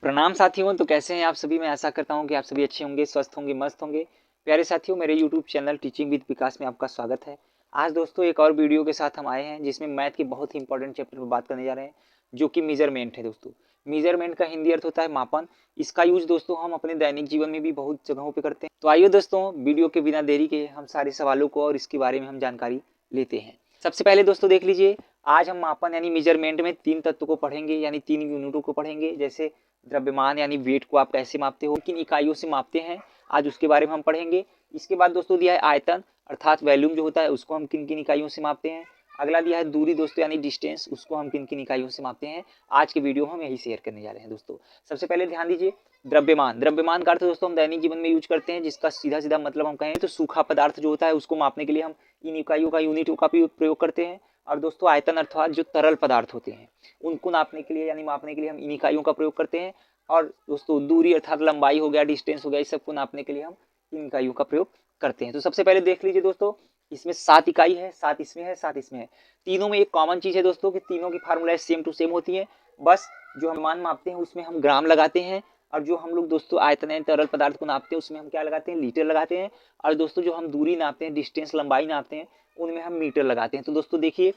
प्रणाम साथियों। तो कैसे हैं आप सभी। मैं आशा करता हूं कि आप सभी अच्छे होंगे, स्वस्थ होंगे, मस्त होंगे। प्यारे साथियों, मेरे यूट्यूब चैनल टीचिंग विद विकास में आपका स्वागत है। आज दोस्तों एक और वीडियो के साथ हम आए हैं जिसमें मैथ की बहुत ही इंपॉर्टेंट चैप्टर पर बात करने जा रहे हैं, जो कि मेजरमेंट है। दोस्तों मेजरमेंट का हिंदी अर्थ होता है मापन। इसका यूज दोस्तों हम अपने दैनिक जीवन में भी बहुत जगहों पर करते हैं। तो आइए दोस्तों, वीडियो के बिना देरी के हम सारे सवालों को और इसके बारे में हम जानकारी लेते हैं। सबसे पहले दोस्तों देख लीजिए, आज हम मापन यानी मेजरमेंट में 3 तत्व को पढ़ेंगे, यानी 3 यूनिटों को पढ़ेंगे। जैसे द्रव्यमान यानी वेट को आप कैसे मापते हो, किन इकाइयों से मापते हैं, आज उसके बारे में हम पढ़ेंगे। इसके बाद दोस्तों दिया है आयतन अर्थात वॉल्यूम जो होता है, उसको हम किन किन इकाइयों से मापते हैं। अगला दिया है दूरी दोस्तों यानी डिस्टेंस, उसको हम किन किन इकाइयों से मापते हैं। आज के वीडियो हम यही शेयर करने जा रहे हैं दोस्तों। सबसे पहले ध्यान दीजिए, द्रव्यमान। द्रव्यमान का अर्थ दोस्तों हम दैनिक जीवन में यूज करते हैं, जिसका सीधा सीधा मतलब हम कहें तो सूखा पदार्थ जो होता है उसको मापने के लिए हम इन इकाइयों का यूनिटों का भी प्रयोग करते हैं। और दोस्तों आयतन अर्थात जो तरल पदार्थ होते हैं उनको नापने के लिए यानी मापने के लिए हम इन इकाइयों का प्रयोग करते हैं। और दोस्तों दूरी अर्थात लंबाई हो गया, डिस्टेंस हो गया, इस सबको नापने के लिए हम इन इकाइयों का प्रयोग करते हैं। तो सबसे पहले देख लीजिए दोस्तों, इसमें 7 इकाई है, 7 इसमें है, 7 इसमें है। तीनों में एक कॉमन चीज है दोस्तों कि तीनों की फार्मूला सेम टू सेम होती है। बस जो हम मान मापते हैं उसमें हम ग्राम लगाते हैं, और जो हम लोग दोस्तों आयतन यानी तरल पदार्थ को नापते हैं उसमें हम क्या लगाते हैं, लीटर लगाते हैं। और दोस्तों जो हम दूरी नापते हैं, डिस्टेंस लंबाई नापते हैं, उनमें हम मीटर लगाते हैं। तो दोस्तों देखिए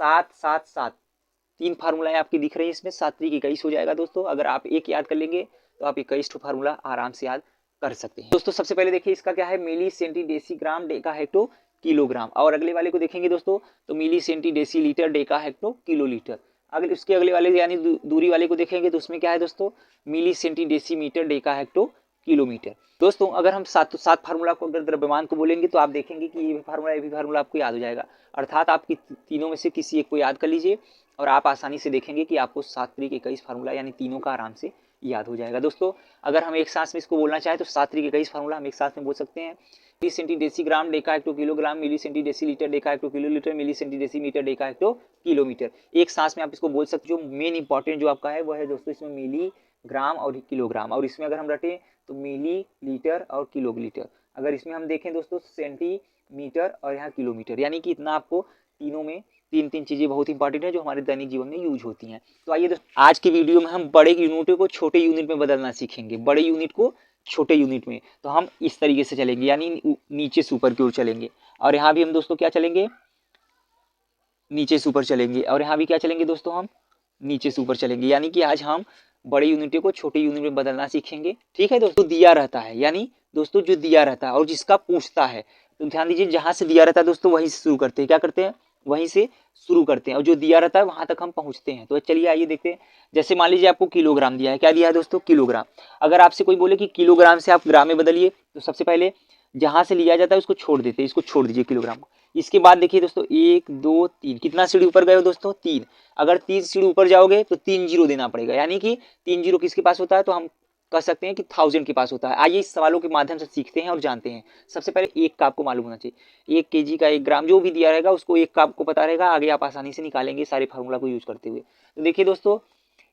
7 7 7 तीन फार्मूलाएं आपकी दिख रही है इसमें। 7 3 21 हो जाएगा दोस्तों। अगर आप एक याद कर लेंगे तो आप 21 फार्मूला आराम से याद कर सकते हैं। दोस्तों सबसे पहले देखिए इसका क्या है, milli centi decigram deca hecto kilogram. और अगले वाले को देखेंगे दोस्तों तो milli centi deci litre deca hecto kilo litre. अगले उसके अगले वाले यानी दूरी वाले को देखेंगे तो उसमें क्या है दोस्तों, milli centi deci metre deca hecto kilometre. दोस्तों अगर हम 7 फार्मूला को अगर द्रव्यमान को बोलेंगे तो आप देखेंगे कि ये फार्मूला आपको याद हो जाएगा। अर्थात आपकी तीनों में से किसी एक को याद कर लीजिए और आप आसानी से देखेंगे कि आपको 7 3 21 फार्मूला यानी तीनों का आराम से याद हो जाएगा। दोस्तों अगर हम एक सांस में इसको बोलना चाहें तो 7 3 21 फार्मूला हम एक सांस में बोल सकते हैं। Milli centi decigram deca hecto kilogram, milli centi deci litre deca hecto kilolitre, milli centi deci metre deca hecto kilometre. एक सांस में आप इसको बोल सकते हो। जो मेन इंपॉर्टेंट जो आपका है वो है दोस्तों इसमें मिली, ग्राम और किलोग्राम। और इसमें अगर हम रटें तो मिली, लीटर और किलोमीटर। अगर इसमें हम देखें दोस्तों सेंटीमीटर और यहाँ किलोमीटर, यानी कि इतना आपको तीनों में तीन तीन चीजें बहुत इंपॉर्टेंट है जो हमारे दैनिक जीवन में यूज होती हैं। तो आइए दोस्तों आज की वीडियो में हम बड़े यूनिट को छोटे यूनिट में बदलना सीखेंगे, बड़े यूनिट को छोटे यूनिट में। तो हम इस तरीके से चलेंगे, यानी नीचे से ऊपर की ओर चलेंगे। और यहाँ भी हम दोस्तों क्या चलेंगे, नीचे से ऊपर चलेंगे। और यहाँ भी क्या चलेंगे दोस्तों, हम नीचे से ऊपर चलेंगे। यानी कि आज हम बड़े यूनिट को छोटे यूनिट में बदलना सीखेंगे। ठीक है दोस्तों, दिया रहता है यानी दोस्तों जो दिया रहता है और जिसका पूछता है, तो ध्यान दीजिए जहां से दिया रहता है दोस्तों वहीं से शुरू करते हैं। क्या करते हैं, वहीं से शुरू करते हैं और जो दिया रहता है वहां तक हम पहुंचते हैं। तो चलिए आइए देखते हैं। जैसे मान लीजिए आपको किलोग्राम दिया है, क्या दिया है दोस्तों, किलोग्राम। अगर आपसे कोई बोले कि किलोग्राम से आप ग्राम में बदलिए, तो सबसे पहले जहां से लिया जाता है उसको छोड़ देते हैं, इसको छोड़ दीजिए किलोग्राम को। इसके बाद देखिए दोस्तों 1 2 3 कितना सीढ़ी ऊपर गए हो दोस्तों, 3। अगर 3 सीढ़ी ऊपर जाओगे तो 3 जीरो देना पड़ेगा, यानी कि 3 जीरो किसके पास होता है, तो हम कह सकते हैं कि 1000 के पास होता है। आइए इस सवालों के माध्यम से सीखते हैं और जानते हैं। सबसे पहले एक का आपको मालूम होना चाहिए, 1 केजी का 1 ग्राम जो भी दिया रहेगा उसको एक का आपको पता रहेगा। आगे आप आसानी से निकालेंगे सारे फार्मूला को यूज करते हुए। तो देखिए दोस्तों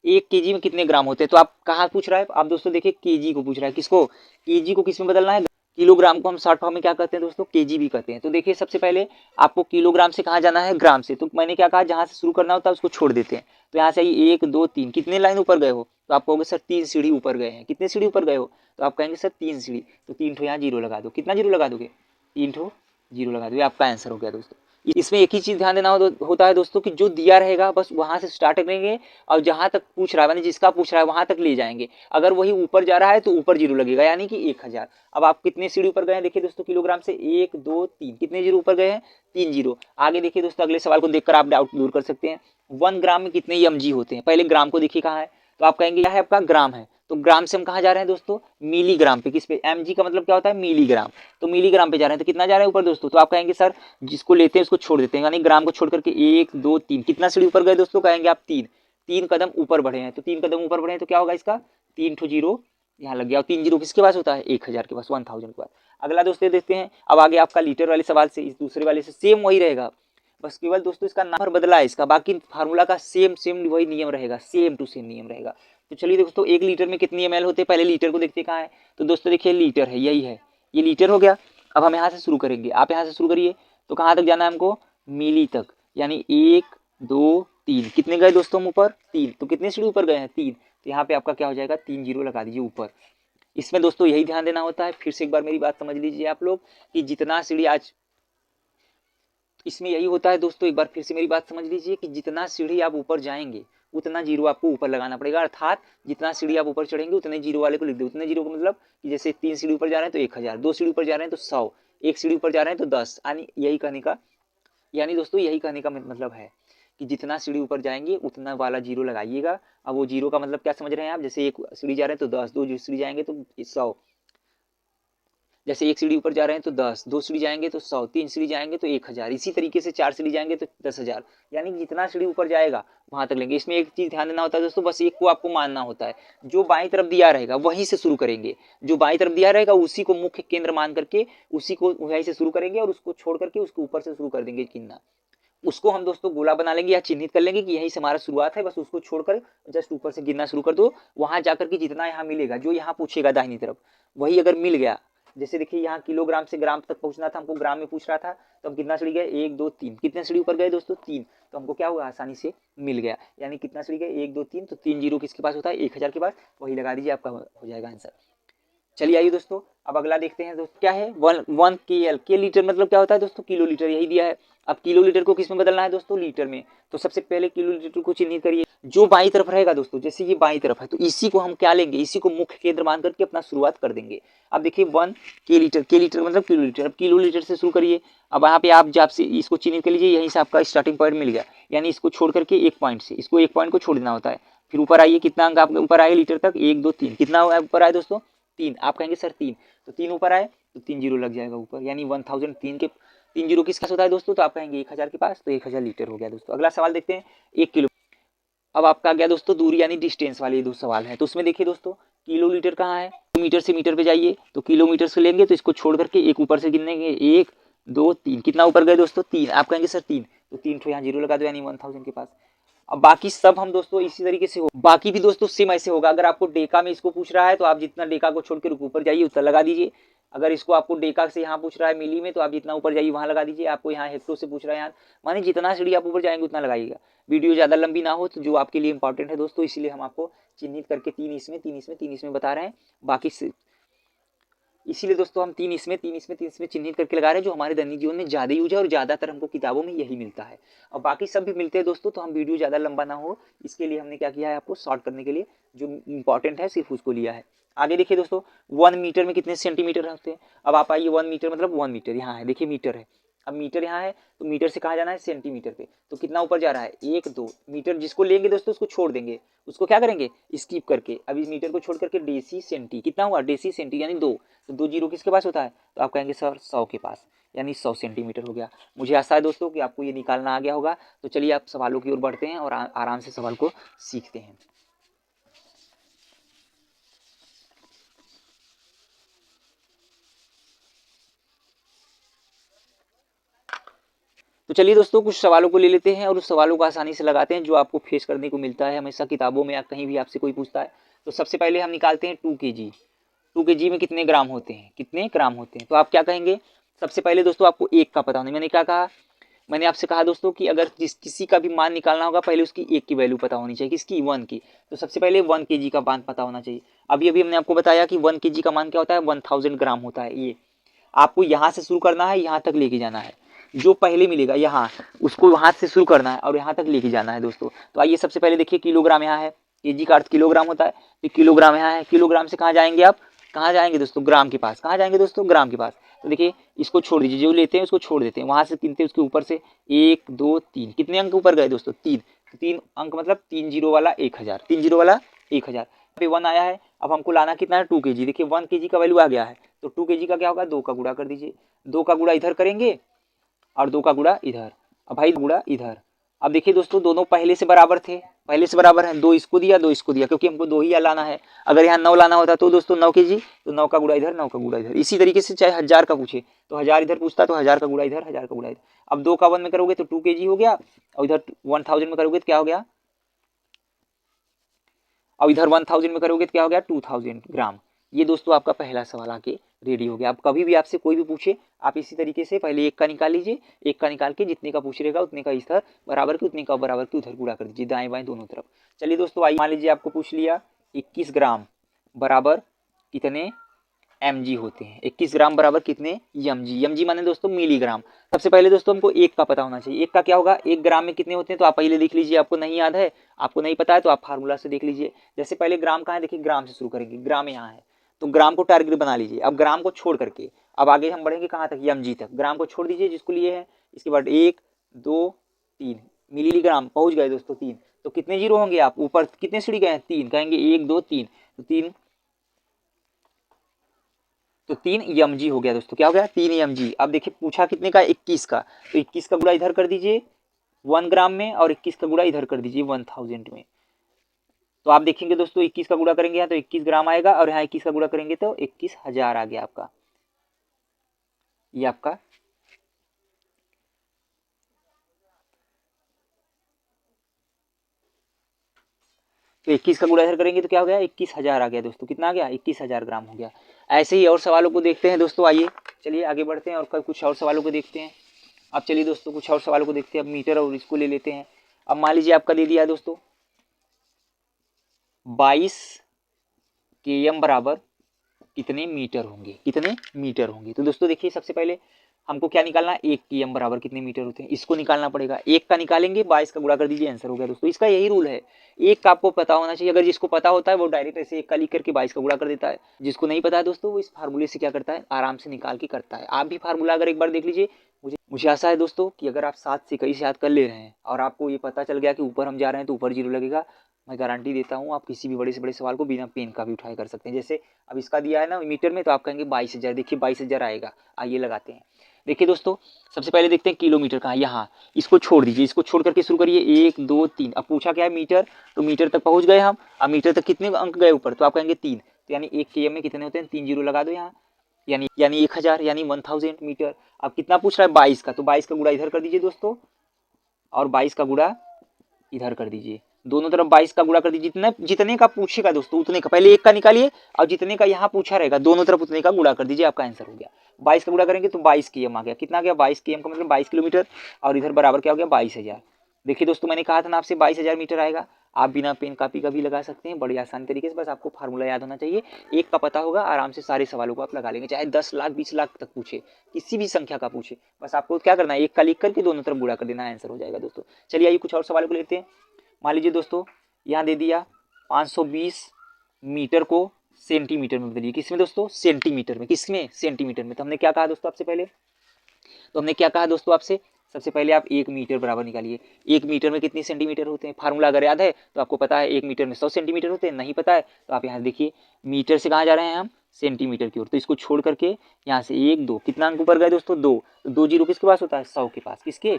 1 केजी में कितने ग्राम होते हैं, तो आप कहाँ पूछ रहा है, आप दोस्तों देखिए केजी को पूछ रहा है। किसको, केजी को किस में बदलना है, किलोग्राम को हम शॉर्ट फॉर्म में क्या कहते हैं दोस्तों, केजी भी कहते हैं। तो देखिए सबसे पहले आपको किलोग्राम से कहाँ जाना है, ग्राम से। तो मैंने क्या कहा, जहां से शुरू करना होता है उसको छोड़ देते हैं। तो यहाँ से 1 2 3 कितने लाइन ऊपर गए हो, तो आप कहोगे सर 3 सीढ़ी ऊपर गए हैं। कितने सीढ़ी ऊपर गए हो, तो आप कहेंगे सर 3 सीढ़ी। तो 3 ठो यहाँ जीरो लगा दो। कितना जीरो लगा दोगे, 3 ठो जीरो लगा दोगे। आपका आंसर हो गया दोस्तों। इसमें एक ही चीज ध्यान देना होता है दोस्तों कि जो दिया रहेगा बस वहां से स्टार्ट करेंगे और जहां तक पूछ रहा है यानी जिसका पूछ रहा है वहां तक ले जाएंगे। अगर वही ऊपर जा रहा है तो ऊपर जीरो लगेगा, यानी कि 1000। अब आप कितने सीढ़ी ऊपर गए हैं, देखिए दोस्तों किलोग्राम से 1 2 3 कितने जीरो ऊपर गए हैं, 3 जीरो। आगे देखिए दोस्तों अगले सवाल को देखकर आप डाउट दूर कर सकते हैं। 1 ग्राम में कितने mg होते हैं। पहले ग्राम को देखिए कहाँ है, तो आप कहेंगे क्या है आपका ग्राम है। तो ग्राम से हम कहाँ जा रहे हैं दोस्तों, मिलीग्राम पे। किस पे, mg का मतलब क्या होता है, मिलीग्राम। तो मिलीग्राम पे जा रहे हैं, तो कितना जा रहा है ऊपर दोस्तों, तो आप कहेंगे सर जिसको लेते हैं उसको छोड़ देते हैं, यानी ग्राम को छोड़ करके 1 2 3 कितना सीढ़ी ऊपर गए दोस्तों, कहेंगे आप 3 कदम ऊपर बढ़े हैं। तो 3 कदम ऊपर बढ़े हैं तो क्या होगा, इसका 3 ठो जीरो यहाँ लग गया। और 3 जीरो किसके पास होता है, 1000 के पास, 1000 के पास। अगला दोस्तों देखते हैं। अब आगे आपका लीटर वाले सवाल से इस दूसरे वाले से सेम वही रहेगा, बस केवल दोस्तों इसका नाम बदला है इसका, बाकी फार्मूला का सेम वही नियम रहेगा, सेम टू सेम नियम रहेगा। तो चलिए दोस्तों 1 लीटर में कितनी ml होते हैं, पहले लीटर को देखते कहाँ है। तो दोस्तों देखिए लीटर है, यही है, ये लीटर हो गया। अब हम यहाँ से शुरू करेंगे, आप यहाँ से शुरू करिए। तो कहाँ तक जाना है हमको, मिली तक, यानी 1 2 3 कितने गए दोस्तों हम ऊपर, 3। तो कितने सीढ़ी ऊपर गए हैं, 3। तो यहाँ पे आपका क्या हो जाएगा, 3 जीरो लगा दीजिए ऊपर। इसमें दोस्तों यही ध्यान देना होता है, फिर से एक बार मेरी बात समझ लीजिए आप लोग कि जितना सीढ़ी आज इसमें यही होता है दोस्तों, एक बार फिर से मेरी बात समझ लीजिए कि जितना सीढ़ी आप ऊपर जाएंगे उतना जीरो आपको ऊपर लगाना पड़ेगा, अर्थात जितना सीढ़ी आप ऊपर चढ़ेंगे उतने जीरो वाले को लिख दो। उतने जीरो का मतलब कि जैसे 3 सीढ़ी ऊपर जा रहे हैं तो 1000, 2 सीढ़ी ऊपर जा रहे हैं तो 100, 1 सीढ़ी ऊपर जा रहे हैं तो 10, यानी यही कहने का दोस्तों यही कहने का मतलब है कि जितना सीढ़ी ऊपर जाएंगे उतना वाला जीरो लगाइएगा। अब वो जीरो का मतलब क्या समझ रहे हैं आप, जैसे 1 सीढ़ी जा रहे हैं तो 10, 2 सीढ़ी जाएंगे तो 100, जैसे 1 सीढ़ी ऊपर जा रहे हैं तो 10, 2 सीढ़ी जाएंगे तो 100, 3 सीढ़ी जाएंगे तो 1000, इसी तरीके से 4 सीढ़ी जाएंगे तो 10,000, यानी जितना सीढ़ी ऊपर जाएगा वहां तक लेंगे। इसमें एक चीज ध्यान देना होता है दोस्तों, बस एक को आपको मानना होता है, जो बाईं तरफ दिया रहेगा वहीं से शुरू करेंगे, जो बाईं तरफ दिया रहेगा उसी को मुख्य केंद्र मान करके उसी को वहीं से शुरू करेंगे और उसको छोड़ करके उसको ऊपर से शुरू कर देंगे गिनना। उसको हम दोस्तों गोला बना लेंगे या चिन्हित कर लेंगे कि यहीं से हमारा शुरुआत है, बस उसको छोड़कर जस्ट ऊपर से गिनना शुरू कर दो। वहां जाकर के जितना यहाँ मिलेगा, जो यहाँ पूछेगा दाहिनी तरफ, वही अगर मिल गया, जैसे देखिए यहाँ किलोग्राम से ग्राम तक पहुंचना था, हमको ग्राम में पूछ रहा था, तो हम कितना सीढ़ी गए, 1 2 3, कितने सीढ़ी ऊपर गए दोस्तों, 3, तो हमको क्या हुआ, आसानी से मिल गया। यानी कितना सीढ़ी गए, 1 2 3, तो 3 जीरो किसके पास होता है, 1000 के पास, वही लगा दीजिए, आपका हो जाएगा आंसर। चलिए आइए दोस्तों अब अगला देखते हैं दोस्तों, क्या है 1 KL, के लीटर मतलब क्या होता है दोस्तों, किलो लीटर, यही दिया है। अब किलो लीटर को किस में बदलना है दोस्तों, लीटर में। तो सबसे पहले किलो लीटर को चिन्हित करिए, जो बाईं तरफ रहेगा दोस्तों, जैसे ये बाईं तरफ है तो इसी को हम क्या लेंगे, इसी को मुख्य केंद्र मान करके अपना शुरुआत कर देंगे। अब देखिए 1 के लीटर, के लीटर मतलब किलो लीटर, अब किलो लीटर से शुरू करिए। अब यहाँ पे आप जब से इसको चिन्हित कर लीजिए, यहीं से आपका स्टार्टिंग पॉइंट मिल गया, यानी इसको छोड़ करके एक पॉइंट से इसको एक पॉइंट को छोड़ देना होता है। फिर ऊपर आइए, कितना अंक आपके ऊपर आए लीटर तक, 1 2 3, कितना ऊपर आए दोस्तों, 3। आप कहेंगे सर 3, तो 3 ऊपर आए तो 3 जीरो लग जाएगा ऊपर, यानी 1000, 3 के 3 जीरो किसके पास होता है दोस्तों, तो आप कहेंगे 1000 के पास, तो 1000 लीटर हो गया दोस्तों। अगला सवाल देखते हैं, 1 किलो। अब आपका आ गया दोस्तों दूरी यानी डिस्टेंस वाले दो सवाल है, तो उसमें देखिए दोस्तों किलो लीटर कहाँ है, मीटर से मीटर पे जाइए तो किलोमीटर से लेंगे, तो इसको छोड़ करके एक ऊपर से गिनेंगे, 1 2 3, कितना ऊपर गए दोस्तों, 3। आप कहेंगे सर 3, तो 3 ठो यहाँ जीरो लगा दो, यानी 1000 के पास। अब बाकी सब हम दोस्तों इसी तरीके से हो, बाकी भी दोस्तों सेम ऐसे होगा। अगर आपको डेका में इसको पूछ रहा है तो आप जितना डेका को छोड़कर ऊपर जाइए उतना लगा दीजिए। अगर इसको आपको डेका से यहाँ पूछ रहा है मिली में, तो आप जितना ऊपर जाइए वहां लगा दीजिए। आपको यहाँ हेक्टो से पूछ रहा है यहाँ, माने जितना सीढ़ी आप ऊपर जाएंगे उतना लगाइएगा। वीडियो ज्यादा लंबी ना हो तो जो आपके लिए इंपॉर्टेंट है दोस्तों, इसीलिए हम आपको चिन्हित करके 3 इसमें 3 इसमें 3 इसमें बता रहे हैं। बाकी इसीलिए दोस्तों हम 3 इसमें 3 इसमें 3 इसमें चिन्हित करके लगा रहे हैं, जो हमारे दैनिक जीवन में ज्यादा यूज है और ज्यादातर हमको किताबों में यही मिलता है। और बाकी सब भी मिलते हैं दोस्तों, तो हम वीडियो ज्यादा लंबा ना हो इसके लिए हमने क्या किया है, आपको शॉर्ट करने के लिए जो इंपॉर्टेंट है सिर्फ उसको लिया है। आगे देखिए दोस्तों 1 मीटर में कितने सेंटीमीटर होते हैं। अब आप आइए 1 मीटर मतलब 1 मीटर यहाँ है, देखिए मीटर है। अब मीटर यहाँ है तो मीटर से कहाँ जाना है, सेंटीमीटर पे। तो कितना ऊपर जा रहा है, 1 2 मीटर, जिसको लेंगे दोस्तों उसको छोड़ देंगे, उसको क्या करेंगे स्किप करके। अब इस मीटर को छोड़ करके डेसी सेंटी, कितना हुआ डेसी सेंटी यानी 2, तो 2 जीरो किसके पास होता है, तो आप कहेंगे सर 100 के पास, यानी 100 सेंटीमीटर हो गया। मुझे आशा है दोस्तों कि आपको ये निकालना आ गया होगा। तो चलिए आप सवालों की ओर बढ़ते हैं और आराम से सवाल को सीखते हैं। तो चलिए दोस्तों कुछ सवालों को ले लेते हैं और उस सवालों को आसानी से लगाते हैं, जो आपको फेस करने को मिलता है हमेशा किताबों में या कहीं भी आपसे कोई पूछता है। तो सबसे पहले हम निकालते हैं 2 kg। 2 kg में कितने ग्राम होते हैं, कितने ग्राम होते हैं, तो आप क्या कहेंगे। सबसे पहले दोस्तों आपको एक का पता होना, मैंने क्या कहा, मैंने आपसे कहा दोस्तों कि अगर किसी का भी मान निकालना होगा पहले उसकी एक की वैल्यू पता होनी चाहिए, किसकी 1 की। तो सबसे पहले 1 kg का मान पता होना चाहिए। अभी अभी हमने आपको बताया कि 1 kg का मान क्या होता है, 1000 ग्राम होता है। ये आपको यहाँ से शुरू करना है, यहाँ तक लेके जाना है, जो पहले मिलेगा यहाँ उसको वहां से शुरू करना है और यहाँ तक लेके जाना है दोस्तों। तो आइए सबसे पहले देखिए किलोग्राम यहाँ है, केजी का अर्थ किलोग्राम होता है, तो किलोग्राम यहाँ है। किलोग्राम से कहाँ जाएंगे आप, कहाँ जाएंगे दोस्तों, ग्राम के पास। कहाँ जाएंगे दोस्तों, ग्राम के पास। तो देखिए इसको छोड़ दीजिए, जो लेते हैं उसको छोड़ देते हैं, वहां से गिनते हैं उसके ऊपर से 1 2 3, कितने अंक ऊपर गए दोस्तों, 3। 3 अंक मतलब 3 जीरो वाला 1000, 3 जीरो वाला 1000 पे 1 आया है। अब हमको लाना कितना है, 2 kg। देखिए 1 kg का वैल्यू आ गया है, तो 2 kg का क्या होगा, 2 का गुणा कर दीजिए। 2 का गुणा इधर करेंगे और 2 का गुणा इधर, अब भाई गुणा इधर। अब देखिए दोस्तों दोनों पहले से बराबर थे, पहले से बराबर है, 2 इसको दिया 2 इसको दिया, क्योंकि हमको 2 ही लाना है। अगर यहाँ 9 लाना होता तो दोस्तों 9 kg, तो 9 का गुणा इधर 9 का गुणा इधर। इसी तरीके से चाहे 1000 का पूछे तो 1000 इधर पूछता तो 1000 का गुणा इधर 1000 का गुणा इधर। अब 2 का 1 में करोगे तो 2 kg हो गया, और इधर 1000 में करोगे तो क्या हो गया, और इधर 1000 में करोगे तो क्या हो गया 2000 ग्राम। ये दोस्तों आपका पहला सवाल आके रेडी हो गया। अब कभी भी आपसे कोई भी पूछे आप इसी तरीके से पहले एक का निकाल लीजिए, एक का निकाल के जितने का पूछ रहेगा उतने का इधर बराबर के, उतने का बराबर के उधर गुणा कर दीजिए, दाएं बाएं दोनों तरफ। चलिए दोस्तों आइए, मान लीजिए आपको पूछ लिया 21 ग्राम बराबर कितने mg होते हैं। 21 ग्राम बराबर कितने mg, mg माने दोस्तों मिलीग्राम। सबसे पहले दोस्तों हमको एक का पता होना चाहिए। एक का क्या होगा, एक ग्राम में कितने होते हैं, तो आप पहले देख लीजिए, आपको नहीं याद है, आपको नहीं पता है तो आप फार्मूला से देख लीजिए। जैसे पहले ग्राम कहाँ है, देखिए ग्राम से शुरू करेंगे, ग्राम यहाँ है तो ग्राम को टारगेट बना लीजिए। अब ग्राम को छोड़ करके अब आगे हम बढ़ेंगे कहाँ तक, mg तक। ग्राम को छोड़ दीजिए जिसको लिए है, इसके बाद 1 2 3 मिलीग्राम पहुंच गए दोस्तों 3। तो कितने जीरो होंगे, आप ऊपर कितने सीढ़ी गए, 3, कहेंगे 1 2 3, तो 3 तो 3 mg हो गया दोस्तों। क्या हो गया, 3 mg। अब देखिए पूछा कितने का, 21 का, तो 21 का गुणा इधर कर दीजिए 1 ग्राम में, और 21 का गुणा इधर कर दीजिए 1000 में। तो आप देखेंगे दोस्तों 21 का गुणा करेंगे यहाँ तो 21 ग्राम आएगा, और यहाँ 21 का गुणा करेंगे तो 21,000 आ गया आपका। ये आपका तो 21 का गुणा इधर करेंगे तो क्या हो गया, 21,000 आ गया दोस्तों। कितना आ गया, 21,000 ग्राम हो गया। ऐसे ही और सवालों को देखते हैं दोस्तों। आइए चलिए आगे बढ़ते हैं और कुछ और सवालों को देखते हैं। अब चलिए दोस्तों कुछ और सवालों को देखते हैं। अब मीटर और इसको ले लेते हैं। अब मान लीजिए आपका दे दिया है दोस्तों 22 km बराबर कितने मीटर होंगे, कितने मीटर होंगे। तो दोस्तों देखिए सबसे पहले हमको क्या निकालना है, 1 km बराबर कितने मीटर होते हैं, इसको निकालना पड़ेगा। एक का निकालेंगे 22 का गुणा कर दीजिए, आंसर हो गया दोस्तों। इसका यही रूल है, एक का आपको पता होना चाहिए। अगर जिसको पता होता है वो डायरेक्ट ऐसे एक का लिख करके 22 का गुणा कर देता है, जिसको नहीं पता है दोस्तों वो इस फार्मूले से क्या करता है, आराम से निकाल के करता है। आप भी फार्मूला अगर एक बार देख लीजिए, मुझे आशा है दोस्तों कि अगर आप 7 से कई से याद कर ले रहे हैं और आपको ये पता चल गया कि ऊपर हम जा रहे हैं तो ऊपर जीरो लगेगा, मैं गारंटी देता हूँ आप किसी भी बड़े से बड़े सवाल को बिना पेन का भी उठाए कर सकते हैं। जैसे अब इसका दिया है ना मीटर में, तो आप कहेंगे 22,000, देखिए 22,000 आएगा। आइए लगाते हैं। देखिए दोस्तों सबसे पहले देखते हैं किलोमीटर कहाँ, यहाँ इसको छोड़ दीजिए, इसको छोड़ करके शुरू करिए 1 2 3। अब पूछा क्या है मीटर, तो मीटर तक पहुंच गए हम। अब मीटर तक कितने अंक गए ऊपर, तो आप कहेंगे 3, तो यानी 1 km में कितने होते हैं, 3 जीरो लगा दो यहाँ, यानी 1000 यानी 1000 मीटर। अब कितना पूछ रहा है 22 का, तो 22 का गुणा इधर कर दीजिए दोस्तों, और 22 का गुणा इधर कर दीजिए, दोनों तरफ 22 का गुणा कर दीजिए। जितने का पूछेगा दोस्तों उतने का पहले एक का निकालिए, और जितने का यहाँ पूछा रहेगा दोनों तरफ उतने का गुणा कर दीजिए, आपका आंसर हो गया। 22 का गुणा करेंगे तो 22 km आ गया। कितना आ गया, 22 km का मतलब 22 किलोमीटर, और इधर बराबर क्या हो गया, 22,000। देखिए दोस्तों मैंने कहा था ना आपसे 22,000 मीटर आएगा। आप बिना पेन कापी का भी लगा सकते हैं बड़ी आसान तरीके से, बस आपको फार्मूला याद होना चाहिए। एक का पता होगा, आराम से सारे सवालों को आप लगा लेंगे, चाहे 10 लाख 20 लाख तक पूछे, किसी भी संख्या का पूछे, बस आपको क्या करना है, एक का लिख करके दोनों तरफ गुणा कर देना, आंसर हो जाएगा दोस्तों। चलिए आइए कुछ और सवालों को लेते हैं। मान लीजिए दोस्तों यहाँ दे दिया 520 मीटर को सेंटीमीटर में बदलिए। किसमें दोस्तों, सेंटीमीटर में। किसमें, सेंटीमीटर में। तो हमने क्या कहा दोस्तों आपसे पहले, तो हमने क्या कहा दोस्तों आपसे, सबसे पहले आप 1 मीटर बराबर निकालिए। 1 मीटर में कितने सेंटीमीटर होते हैं, फार्मूला अगर याद है तो आपको पता है 1 मीटर में 100 सेंटीमीटर होते हैं। नहीं पता है तो आप यहाँ देखिए मीटर से कहाँ जा रहे हैं हम, सेंटीमीटर की ओर। तो इसको छोड़ करके यहाँ से 1 2 कितना अंक ऊपर गए दोस्तों, 2। तो 2 जीरो किसके पास होता है, 100 के पास। किसके,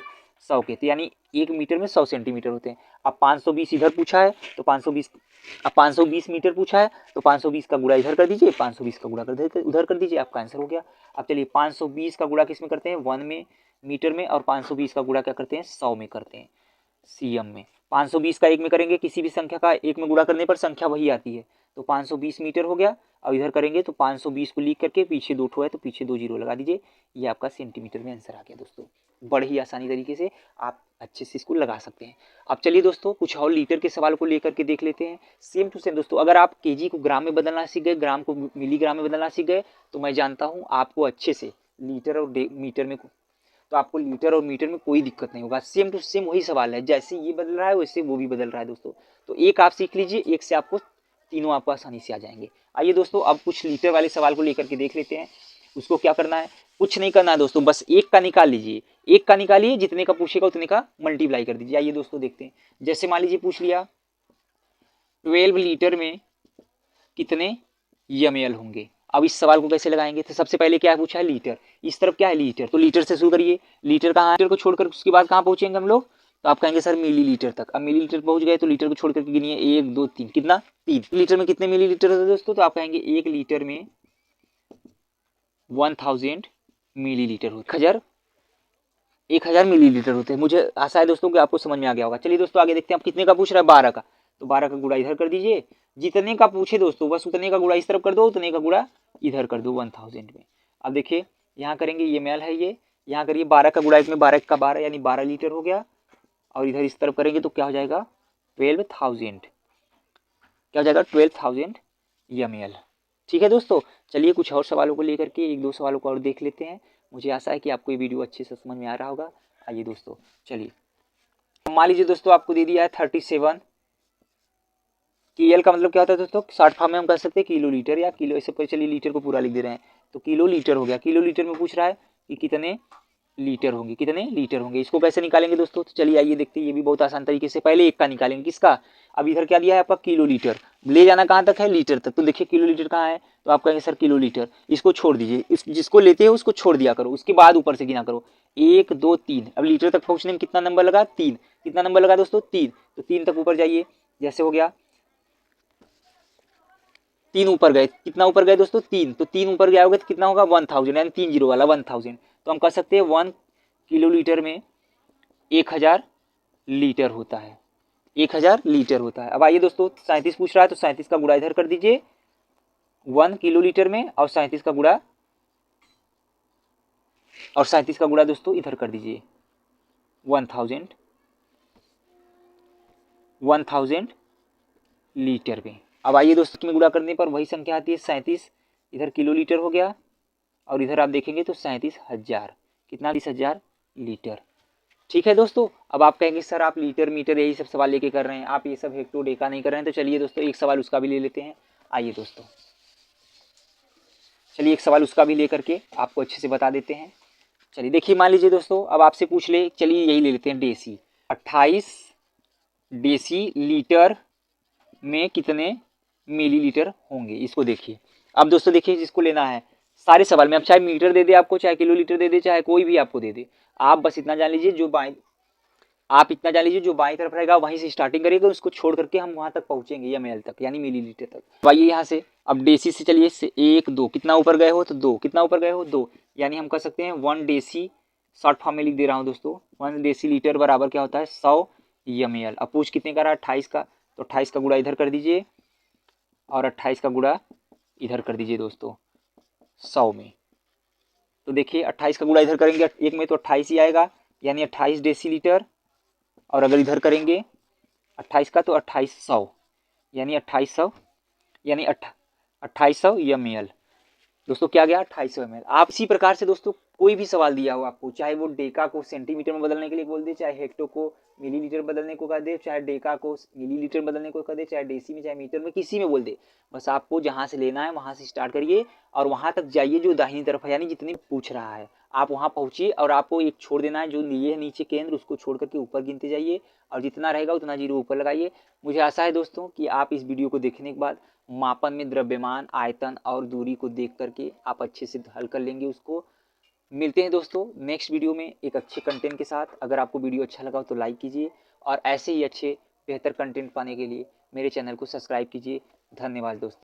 100 के। तो यानी 1 मीटर में 100 सेंटीमीटर होते हैं। अब 520 इधर पूछा है तो 520 मीटर पूछा है तो 520 का गुणा इधर कर दीजिए, 520 का गुणा कर उधर कर दीजिए, आपका आंसर हो गया। अब चलिए 520 का गुणा किस में करते हैं, 1 में मीटर में, और 520 का गुणा क्या करते हैं, 100 में करते हैं, सीएम में। 520 का 1 में करेंगे, किसी भी संख्या का 1 में गुणा करने पर संख्या वही आती है। तो 520 मीटर हो गया। और इधर करेंगे तो 520 को लिख करके पीछे 2 ठो है तो पीछे 2 जीरो लगा दीजिए, ये आपका सेंटीमीटर में आंसर आ गया दोस्तों। बड़े ही आसानी तरीके से आप अच्छे से इसको लगा सकते हैं। अब चलिए दोस्तों कुछ और लीटर के सवाल को लेकर के देख लेते हैं। सेम टू सेम दोस्तों, अगर आप केजी को ग्राम में बदलना सीख गए, ग्राम को मिलीग्राम में बदलना सीख गए, तो मैं जानता हूँ आपको अच्छे से लीटर और मीटर में, तो आपको लीटर और मीटर में कोई दिक्कत नहीं होगा। सेम टू सेम वही सवाल है, जैसे ये बदल रहा है वैसे वो भी बदल रहा है दोस्तों। तो एक आप सीख लीजिए, एक से आपको तीनों आपको आसानी से आ जाएंगे। आइए दोस्तों अब कुछ लीटर वाले सवाल को लेकर के देख लेते हैं। उसको क्या करना है, कुछ नहीं करना है दोस्तों, बस एक का निकाल लीजिए। एक का निकालिए, जितने का पूछेगा उतने का मल्टीप्लाई कर दीजिए। आइए दोस्तों देखते हैं। जैसे मान लीजिए पूछ लिया 12 लीटर में कितने ml होंगे। अब इस सवाल को कैसे लगाएंगे, तो सबसे पहले क्या पूछा है, लीटर। इस तरफ क्या है, लीटर, तो लीटर से शुरू करिए। लीटर कहाँ, लीटर को छोड़कर उसके बाद कहाँ पहुंचेंगे हम लोग, तो आप कहेंगे सर मिलीलीटर तक। अब मिलीलीटर पहुंच गए तो लीटर को छोड़ करके गिनिए 1 2 3, कितना, 3। लीटर में कितने मिलीलीटर होते हैं दोस्तों, तो आप कहेंगे 1 लीटर में 1000 मिलीलीटर होते हैं, 1000 मिलीलीटर होते हैं। मुझे आशा है दोस्तों कि आपको समझ में आ गया होगा। चलिए दोस्तों आगे देखते हैं। आप कितने का पूछ रहा है, 12 का। तो 12 का गुणा इधर कर दीजिए, जितने का पूछे दोस्तों बस उतने का गुणा इस तरफ कर दो, उतने का गुणा इधर कर दो 1000 में। अब देखिए यहाँ करेंगे, ये ml है, ये यहाँ करिए 12 का गुणा इसमें 12 का 12 यानी 12 लीटर हो गया, और इधर इस तरफ करेंगे तो क्या हो जाएगा 12,000, क्या हो जाएगा 12,000 ml। ठीक है दोस्तों, चलिए कुछ और सवालों को लेकर के 1-2 सवालों को और देख लेते हैं। मुझे आशा है कि आपको ये वीडियो अच्छे से समझ में आ रहा होगा। आइए दोस्तों चलिए, मान लीजिए दोस्तों आपको दे दिया है 37 KL का मतलब क्या होता है दोस्तों, शॉर्ट फॉर्म में हम कह सकते हैं किलो लीटर या किलो, इससे पहले चलिए लीटर को पूरा लिख दे रहे हैं, तो किलो लीटर हो गया। किलो लीटर में पूछ रहा है कि कितने लीटर होंगे, कितने लीटर होंगे। इसको कैसे निकालेंगे दोस्तों, तो चलिए आइए देखते हैं, ये भी बहुत आसान तरीके से। पहले एक का निकालेंगे, किसका, अब इधर क्या दिया है आपका किलो लीटर, ले जाना कहाँ तक है लीटर तक, तो देखिए किलो लीटर कहाँ है, तो आप कहेंगे सर किलो लीटर, इसको छोड़ दीजिए, इस जिसको लेते हैं उसको छोड़ दिया करो, उसके बाद ऊपर से गिना करो 1 2 3। अब लीटर तक पहुंचने में कितना नंबर लगा 3, कितना नंबर लगा दोस्तों 3, तो 3 तक ऊपर जाइए, जैसे हो गया 3 ऊपर गए, कितना ऊपर गए दोस्तों 3, तो 3 ऊपर गया होगा तो कितना होगा 1000 यानी 3 जीरो वाला 1000। तो हम कह सकते हैं 1 किलो लीटर में 1000 लीटर होता है, 1000 लीटर होता है। अब आइए दोस्तों 37 पूछ रहा है, तो 37 का गुणा इधर कर दीजिए 1 किलो लीटर में, और 37 का गुणा, और 37 का गुणा दोस्तों इधर कर दीजिए 1000 लीटर में। अब आइए दोस्तों में गुणा करने पर वही संख्या आती है 37, इधर किलो लीटर हो गया, और इधर आप देखेंगे तो 37,000, कितना 30,000 लीटर। ठीक है दोस्तों, अब आप कहेंगे सर आप लीटर मीटर यही सब सवाल लेके कर रहे हैं, आप ये सब हेक्टो डेका नहीं कर रहे हैं, तो चलिए दोस्तों एक सवाल उसका भी ले लेते हैं। आइए दोस्तों चलिए एक सवाल उसका भी लेकर के आपको अच्छे से बता देते हैं। चलिए देखिए, मान लीजिए दोस्तों अब आपसे पूछ ले, चलिए यही ले लेते हैं डेसी, 28 डेसी लीटर में कितने मिलीलीटर होंगे, इसको देखिए। अब दोस्तों देखिए जिसको लेना है सारे सवाल में, अब चाहे मीटर दे दे आपको, चाहे किलो लीटर दे दे, चाहे कोई भी आपको दे दे, आप बस इतना जान लीजिए जो बाईं तरफ रहेगा वहीं से स्टार्टिंग करिएगा, उसको छोड़ करके हम वहां तक पहुंचेंगे ml तक यानी मिलीलीटर तक। आइए यहाँ से अब डेसी से चलिए 1 2, कितना ऊपर गए हो तो 2, कितना ऊपर गए हो 2, यानी हम कह सकते हैं 1 डेसी, शॉर्ट फॉर्म में लिख दे रहा हूँ दोस्तों, 1 डेसी लीटर बराबर क्या होता है 100 ml। अब पूछ कितने का रहा 28 का, तो 28 का गुणा इधर कर दीजिए, और 28 का गुणा इधर कर दीजिए दोस्तों 100 में। तो देखिए 28 का गुणा इधर करेंगे एक में तो 28 ही आएगा, यानी 28 डेसी लीटर, और अगर इधर करेंगे 28 का तो 2800, यानी 2800 यानी 2800 ml। दोस्तों क्या गया 2800 ml। आप इसी प्रकार से दोस्तों कोई भी सवाल दिया हो आपको, चाहे वो डेका को सेंटीमीटर में बदलने के लिए बोल दे, चाहे हेक्टो को मिलीलीटर बदलने को कह दे, चाहे डेका को मिलीलीटर बदलने को कह दे, चाहे डेसी में चाहे मीटर में किसी में बोल दे, बस आपको जहां से लेना है वहां से स्टार्ट करिए और वहां तक जाइए जो दाहिनी तरफ है, यानी जितनी पूछ रहा है आप वहां पहुंचिए, और आपको एक छोड़ देना है जो लिए है नीचे केंद्र, उसको छोड़ करके ऊपर गिनते जाइए, और जितना रहेगा उतना जीरो ऊपर लगाइए। मुझे आशा है दोस्तों कि आप इस वीडियो को देखने के बाद मापन में द्रव्यमान, आयतन और दूरी को देख करके आप अच्छे से हल कर लेंगे उसको। मिलते हैं दोस्तों नेक्स्ट वीडियो में एक अच्छे कंटेंट के साथ। अगर आपको वीडियो अच्छा लगा हो तो लाइक कीजिए, और ऐसे ही अच्छे बेहतर कंटेंट पाने के लिए मेरे चैनल को सब्सक्राइब कीजिए। धन्यवाद दोस्तों।